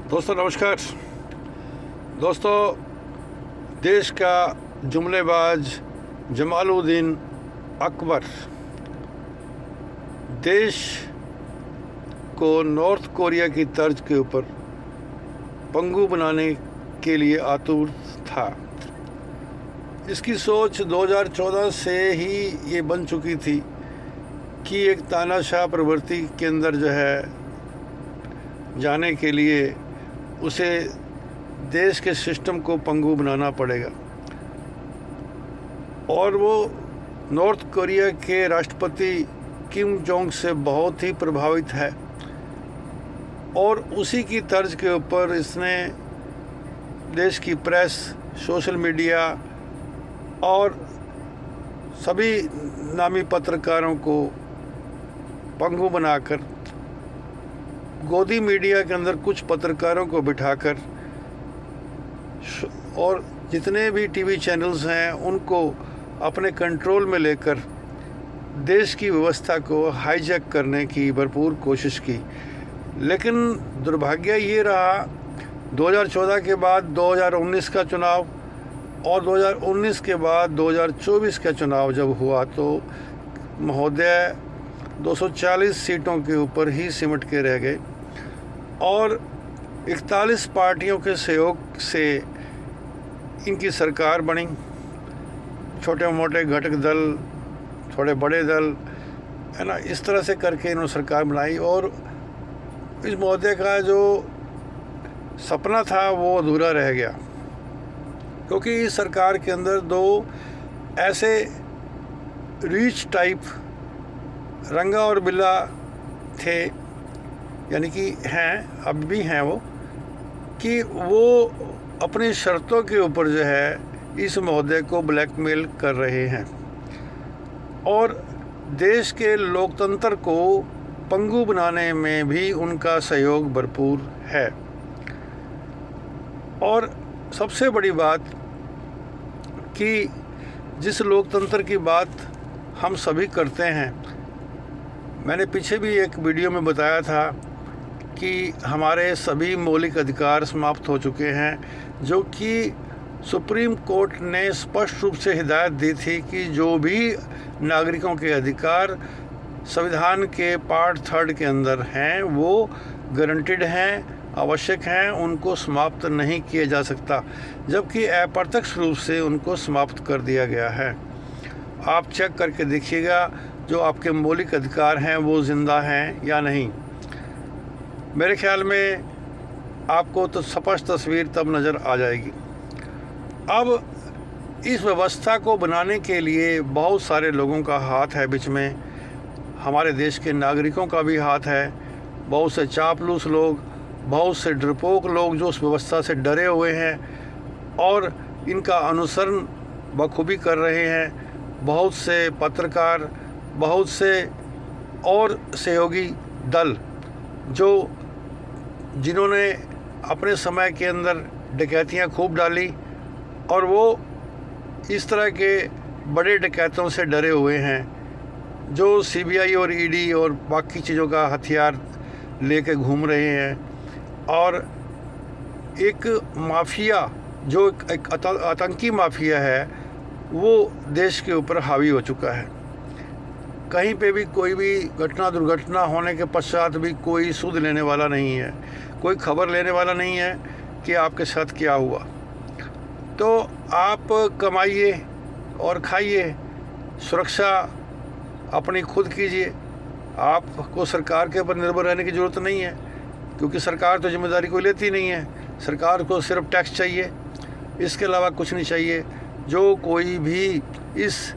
दोस्तों नमस्कार। दोस्तों, देश का जुमलेबाज जमालुद्दीन अकबर देश को नॉर्थ कोरिया की तर्ज के ऊपर पंगु बनाने के लिए आतुर था। इसकी सोच 2014 से ही ये बन चुकी थी कि एक तानाशाह प्रवृत्ति के अंदर जो है जाने के लिए उसे देश के सिस्टम को पंगु बनाना पड़ेगा। और वो नॉर्थ कोरिया के राष्ट्रपति किम जोंग से बहुत ही प्रभावित है और उसी की तर्ज के ऊपर इसने देश की प्रेस, सोशल मीडिया और सभी नामी पत्रकारों को पंगु बनाकर गोदी मीडिया के अंदर कुछ पत्रकारों को बिठाकर और जितने भी टीवी चैनल्स हैं उनको अपने कंट्रोल में लेकर देश की व्यवस्था को हाईजैक करने की भरपूर कोशिश की। लेकिन दुर्भाग्य ये रहा, 2014 के बाद 2019 का चुनाव और 2019 के बाद 2024 का चुनाव जब हुआ तो महोदय 240 सीटों के ऊपर ही सिमट के रह गए और 41 पार्टियों के सहयोग से इनकी सरकार बनी। छोटे मोटे घटक दल, थोड़े बड़े दल, है ना, इस तरह से करके इन्होंने सरकार बनाई और इस महोदय का जो सपना था वो अधूरा रह गया, क्योंकि इस सरकार के अंदर दो ऐसे रीच टाइप रंगा और बिल्ला थे, यानी कि हैं, अब भी हैं वो, कि वो अपनी शर्तों के ऊपर जो है इस महोदय को ब्लैकमेल कर रहे हैं और देश के लोकतंत्र को पंगु बनाने में भी उनका सहयोग भरपूर है। और सबसे बड़ी बात कि जिस लोकतंत्र की बात हम सभी करते हैं, मैंने पीछे भी एक वीडियो में बताया था कि हमारे सभी मौलिक अधिकार समाप्त हो चुके हैं, जो कि सुप्रीम कोर्ट ने स्पष्ट रूप से हिदायत दी थी कि जो भी नागरिकों के अधिकार संविधान के पार्ट 3 के अंदर हैं वो गारंटीड हैं, आवश्यक हैं, उनको समाप्त नहीं किया जा सकता, जबकि अप्रत्यक्ष रूप से उनको समाप्त कर दिया गया है। आप चेक करके देखिएगा जो आपके मौलिक अधिकार हैं वो ज़िंदा हैं या नहीं। मेरे ख्याल में आपको तो स्पष्ट तस्वीर तब नज़र आ जाएगी। अब इस व्यवस्था को बनाने के लिए बहुत सारे लोगों का हाथ है, बीच में हमारे देश के नागरिकों का भी हाथ है, बहुत से चापलूस लोग, बहुत से डरपोक लोग जो उस व्यवस्था से डरे हुए हैं और इनका अनुसरण बखूबी कर रहे हैं, बहुत से पत्रकार, बहुत से और सहयोगी दल जो जिन्होंने अपने समय के अंदर डकैतियाँ खूब डाली और वो इस तरह के बड़े डकैतों से डरे हुए हैं जो सीबीआई और ईडी और बाकी चीज़ों का हथियार लेके घूम रहे हैं। और एक माफिया जो एक आतंकी माफिया है वो देश के ऊपर हावी हो चुका है। कहीं पे भी कोई भी घटना दुर्घटना होने के पश्चात भी कोई सुध लेने वाला नहीं है, कोई खबर लेने वाला नहीं है कि आपके साथ क्या हुआ। तो आप कमाइए और खाइए, सुरक्षा अपनी खुद कीजिए, आपको सरकार के ऊपर निर्भर रहने की ज़रूरत नहीं है, क्योंकि सरकार तो जिम्मेदारी कोई लेती नहीं है। सरकार को सिर्फ टैक्स चाहिए, इसके अलावा कुछ नहीं चाहिए। जो कोई भी इस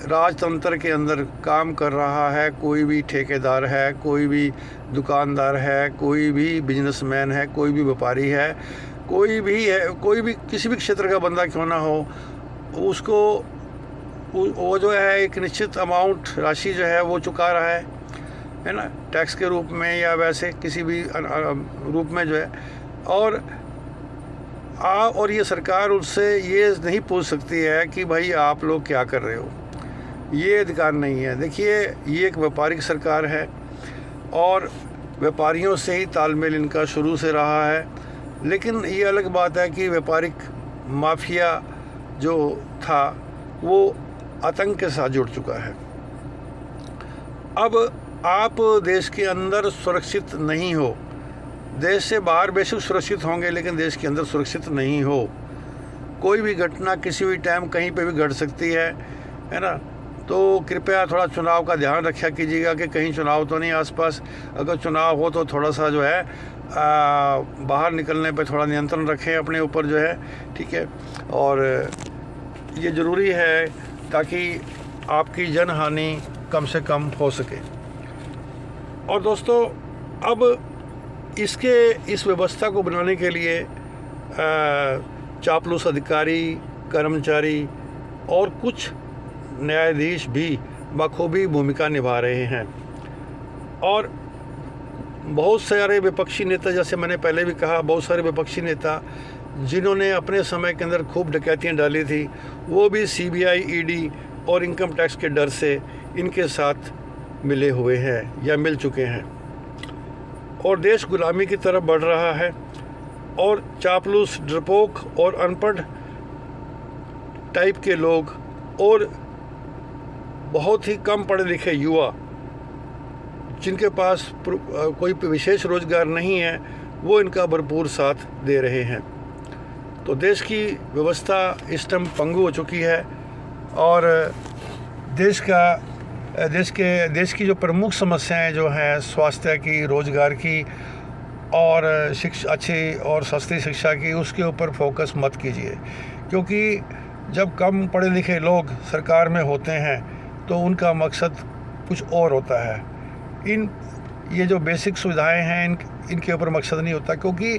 राजतंत्र के अंदर काम कर रहा है, कोई भी ठेकेदार है, कोई भी दुकानदार है, कोई भी बिजनेसमैन है, कोई भी व्यापारी है, कोई भी है, कोई भी किसी भी क्षेत्र का बंदा क्यों ना हो, उसको वो जो है एक निश्चित अमाउंट राशि जो है वो चुका रहा है ना, टैक्स के रूप में या वैसे किसी भी रूप में जो है। और ये सरकार उससे ये नहीं पूछ सकती है कि भाई आप लोग क्या कर रहे हो, ये अधिकार नहीं है। देखिए, ये एक व्यापारिक सरकार है और व्यापारियों से ही तालमेल इनका शुरू से रहा है। लेकिन ये अलग बात है कि व्यापारिक माफिया जो था वो आतंक के साथ जुड़ चुका है। अब आप देश के अंदर सुरक्षित नहीं हो, देश से बाहर बेशक सुरक्षित होंगे लेकिन देश के अंदर सुरक्षित नहीं हो। कोई भी घटना किसी भी टाइम कहीं पे भी घट सकती है ना। तो कृपया थोड़ा चुनाव का ध्यान रखा कीजिएगा कि कहीं चुनाव तो नहीं आसपास। अगर चुनाव हो तो थोड़ा सा जो है बाहर निकलने पे थोड़ा नियंत्रण रखें अपने ऊपर जो है, ठीक है। और ये ज़रूरी है ताकि आपकी जनहानि कम से कम हो सके। और दोस्तों, अब इस व्यवस्था को बनाने के लिए चापलूस अधिकारी, कर्मचारी और कुछ न्यायाधीश भी बखूबी भूमिका निभा रहे हैं। और बहुत सारे विपक्षी नेता, जैसे मैंने पहले भी कहा, बहुत सारे विपक्षी नेता जिन्होंने अपने समय के अंदर खूब डकैतियाँ डाली थी, वो भी CBI, ED और इनकम टैक्स के डर से इनके साथ मिले हुए हैं या मिल चुके हैं। और देश गुलामी की तरफ बढ़ रहा है। और चापलूस, डरपोक और अनपढ़ टाइप के लोग और बहुत ही कम पढ़े लिखे युवा जिनके पास कोई विशेष रोजगार नहीं है, वो इनका भरपूर साथ दे रहे हैं। तो देश की व्यवस्था इस टाइम पंगु हो चुकी है। और देश की जो प्रमुख समस्याएं जो हैं, स्वास्थ्य की, रोजगार की और अच्छी और सस्ती शिक्षा की, उसके ऊपर फोकस मत कीजिए। क्योंकि जब कम पढ़े लिखे लोग सरकार में होते हैं तो उनका मकसद कुछ और होता है। ये जो बेसिक सुविधाएं हैं इनके ऊपर मकसद नहीं होता। क्योंकि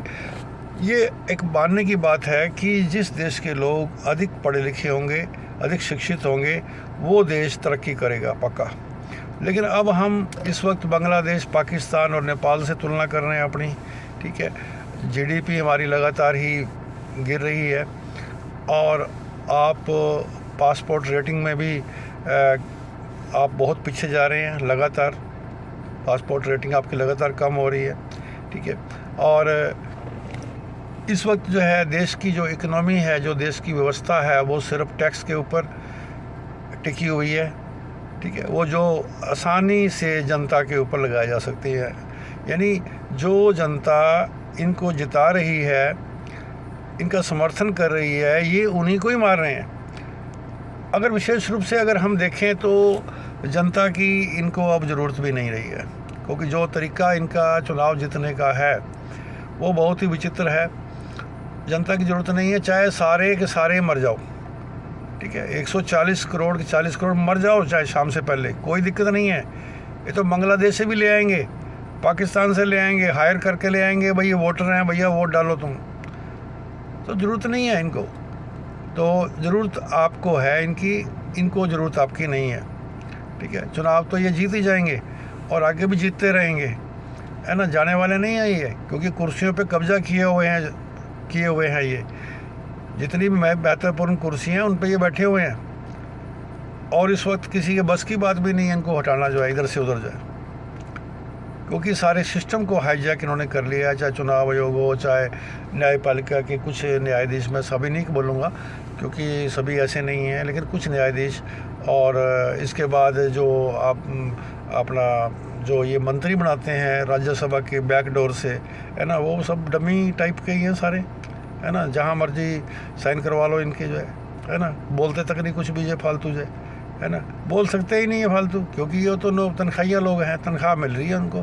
ये एक मानने की बात है कि जिस देश के लोग अधिक पढ़े लिखे होंगे, अधिक शिक्षित होंगे, वो देश तरक्की करेगा पक्का। लेकिन अब हम इस वक्त बांग्लादेश, पाकिस्तान और नेपाल से तुलना कर रहे हैं अपनी, ठीक है। GDP हमारी लगातार ही गिर रही है। और आप पासपोर्ट रेटिंग में भी आप बहुत पीछे जा रहे हैं। लगातार पासपोर्ट रेटिंग आपकी लगातार कम हो रही है, ठीक है। और इस वक्त जो है देश की जो इकोनॉमी है, जो देश की व्यवस्था है, वो सिर्फ टैक्स के ऊपर टिकी हुई है, ठीक है। वो जो आसानी से जनता के ऊपर लगाई जा सकती है। यानी जो जनता इनको जिता रही है, इनका समर्थन कर रही है, ये उन्हीं को ही मार रहे हैं। अगर विशेष रूप से अगर हम देखें तो जनता की इनको अब ज़रूरत भी नहीं रही है। क्योंकि जो तरीका इनका चुनाव जीतने का है वो बहुत ही विचित्र है। जनता की ज़रूरत नहीं है, चाहे सारे के सारे मर जाओ, ठीक है। 140 करोड़ के 40 करोड़ मर जाओ चाहे शाम से पहले, कोई दिक्कत नहीं है। ये तो बांग्लादेश से भी ले आएंगे, पाकिस्तान से ले आएंगे, हायर करके ले आएंगे, भाई ये वोटर हैं, भैया वोट डालो तुम। तो ज़रूरत नहीं है इनको। तो ज़रूरत आपको है इनको ज़रूरत आपकी नहीं है, ठीक है। चुनाव तो ये जीत ही जाएंगे और आगे भी जीतते रहेंगे, है ना। जाने वाले नहीं है ये, क्योंकि कुर्सियों पे कब्जा किए हुए हैं ये। जितनी भी महत्वपूर्ण कुर्सियाँ हैं उन पे ये बैठे हुए हैं। और इस वक्त किसी के बस की बात भी नहीं है इनको हटाना जो है इधर से उधर जाए। क्योंकि सारे सिस्टम को हाईजैक इन्होंने कर लिया है। चाहे चुनाव आयोग हो, चाहे न्यायपालिका के कुछ न्यायाधीश, मैं सभी नहीं बोलूँगा क्योंकि सभी ऐसे नहीं हैं, लेकिन कुछ न्यायाधीश। और इसके बाद जो अपना जो ये मंत्री बनाते हैं राज्यसभा के बैकडोर से, है ना, वो सब डमी टाइप के ही हैं सारे, है ना। जहाँ मर्जी साइन करवा लो इनके जो है ना। बोलते तक नहीं कुछ भी ये फालतू जो है ना, बोल सकते ही नहीं है फालतू। क्योंकि ये तो तनख्वाहिया लोग हैं, तनख्वाह मिल रही है उनको,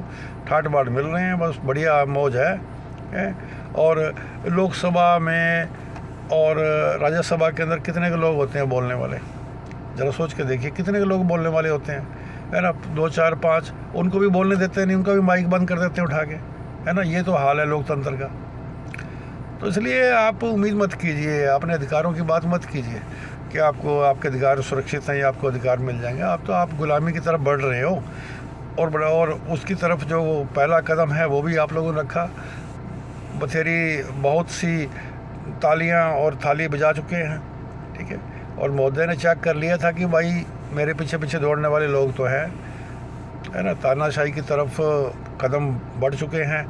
ठाट बाट मिल रहे हैं, बस बढ़िया मौज है। और लोकसभा में और राज्यसभा के अंदर कितने के लोग होते हैं बोलने वाले, ज़रा सोच के देखिए कितने के लोग बोलने वाले होते हैं, है ना। 2 4 5 उनको भी बोलने देते नहीं, उनका भी माइक बंद कर देते हैं उठा के, है ना। ये तो हाल है लोकतंत्र का। तो इसलिए आप उम्मीद मत कीजिए, अपने अधिकारों की बात मत कीजिए कि आपको आपके अधिकार सुरक्षित हैं या आपको अधिकार मिल जाएंगे। आप गुलामी की तरफ बढ़ रहे हो। और उसकी तरफ जो पहला कदम है वो भी आप लोगों ने रखा। बथेरी बहुत सी तालियां और थाली बजा चुके हैं, ठीक है। और मोदी ने चेक कर लिया था कि भाई मेरे पीछे पीछे दौड़ने वाले लोग तो हैं, है ना, तानाशाही की तरफ कदम बढ़ चुके हैं,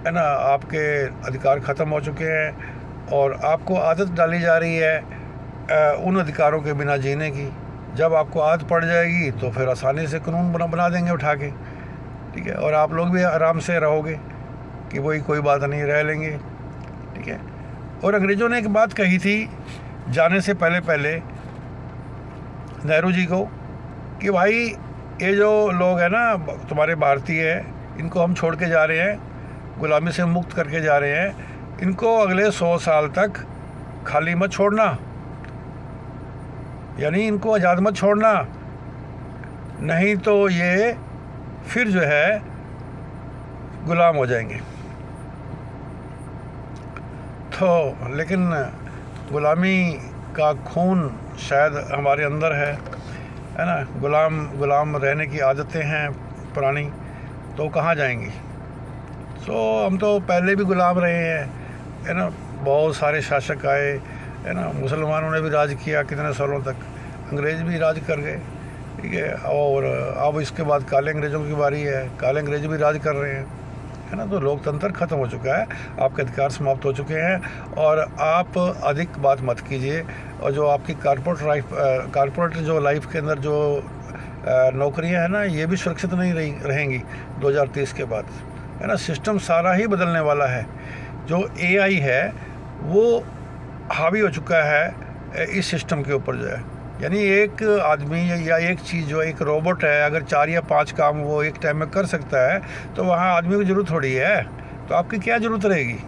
है ना, आपके अधिकार ख़त्म हो चुके हैं और आपको आदत डाली जा रही है उन अधिकारों के बिना जीने की। जब आपको आदत पड़ जाएगी तो फिर आसानी से कानून बना देंगे उठा के, ठीक है, और आप लोग भी आराम से रहोगे कि वही कोई बात नहीं, रह लेंगे, ठीक है। और अंग्रेज़ों ने एक बात कही थी जाने से पहले नेहरू जी को कि भाई ये जो लोग हैं ना तुम्हारे भारतीय है, इनको हम छोड़ के जा रहे हैं, गुलामी से मुक्त करके जा रहे हैं, इनको अगले 100 साल तक खाली मत छोड़ना, यानी इनको आज़ाद मत छोड़ना, नहीं तो ये फिर जो है गुलाम हो जाएंगे। तो लेकिन गुलामी का खून शायद हमारे अंदर है ना, गुलाम रहने की आदतें हैं पुरानी, तो कहाँ जाएंगी। हम तो पहले भी गुलाम रहे हैं, है ना, बहुत सारे शासक आए, है ना, मुसलमानों ने भी राज किया कितने सालों तक, अंग्रेज़ भी राज कर गए, ठीक है, और अब इसके बाद काले अंग्रेज़ों की बारी है, काले अंग्रेज़ भी राज कर रहे हैं, है ना। तो लोकतंत्र ख़त्म हो चुका है, आपके अधिकार समाप्त हो चुके हैं और आप अधिक बात मत कीजिए। और जो आपकी कॉर्पोरेट जो लाइफ के अंदर जो नौकरियां हैं ना, ये भी सुरक्षित नहीं रहेंगी 2030 के बाद, है ना। सिस्टम सारा ही बदलने वाला है। जो AI है वो हावी हो चुका है इस सिस्टम के ऊपर जो है, यानी एक आदमी या एक चीज़ जो एक रोबोट है, अगर 4 या 5 काम वो एक टाइम में कर सकता है तो वहाँ आदमी की ज़रूरत थोड़ी है, तो आपकी क्या ज़रूरत रहेगी।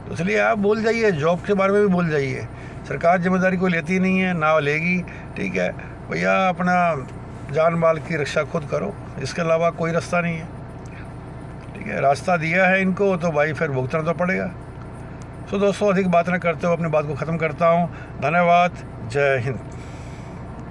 तो इसलिए आप भूल जाइए, जॉब के बारे में भी भूल जाइए, सरकार जिम्मेदारी कोई लेती नहीं है, ना लेगी, ठीक है भैया, अपना जान माल की रक्षा खुद करो, इसके अलावा कोई रास्ता नहीं है, ठीक है। रास्ता दिया है इनको तो भाई फिर भुगतना तो पड़ेगा। दोस्तों, अधिक बात न करते हुए अपनी बात को ख़त्म करता हूँ। धन्यवाद। जय हिंद।